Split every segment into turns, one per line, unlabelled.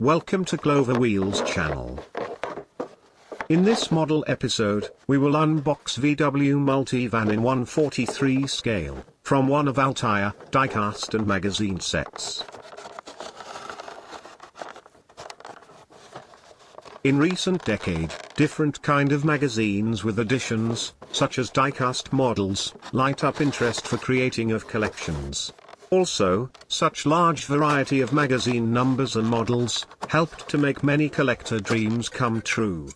Welcome to Clover Wheels channel. In this model episode, we will unbox VW Multivan in 1/43 scale, from one of Altaya, diecast and magazine sets. In recent decade, different kind of magazines with additions, such as diecast models, light up interest for creating of collections. Also, such large variety of magazine numbers and models, helped to make many collector dreams come true.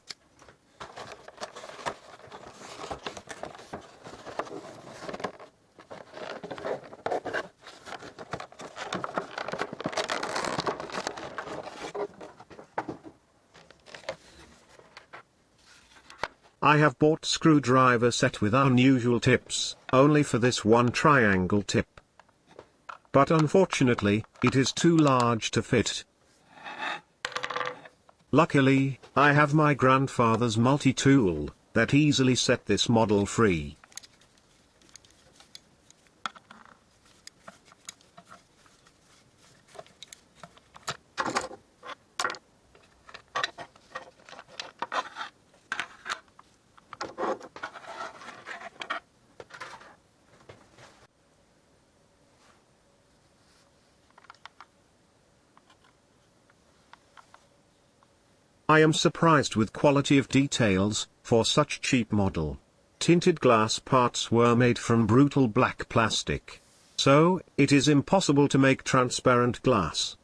I have bought screwdriver set with unusual tips, only for this one triangle tip. But unfortunately, it is too large to fit. Luckily, I have my grandfather's multi-tool, that easily set this model free. I am surprised with quality of details, for such cheap model. Tinted glass parts were made from brutal black plastic. So, it is impossible to make transparent glass.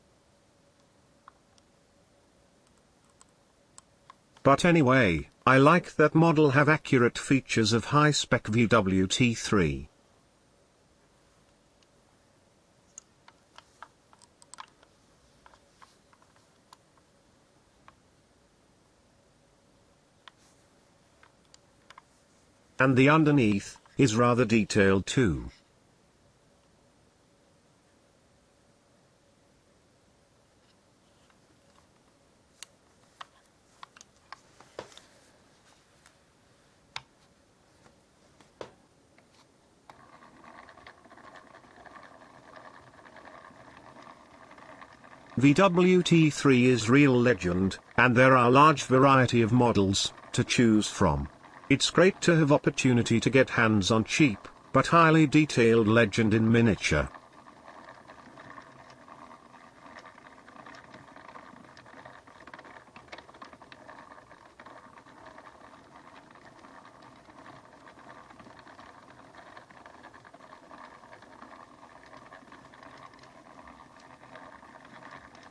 But anyway, I like that model have accurate features of high-spec VW T3. And the underneath is rather detailed too. VW T3 is real legend, and there are large variety of models to choose from. It's great to have opportunity to get hands on cheap, but highly detailed legend in miniature.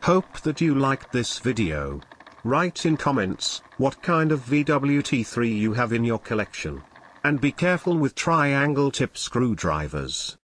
Hope that you liked this video. Write in comments what kind of VW T3 you have in your collection. And be careful with triangle tip screwdrivers.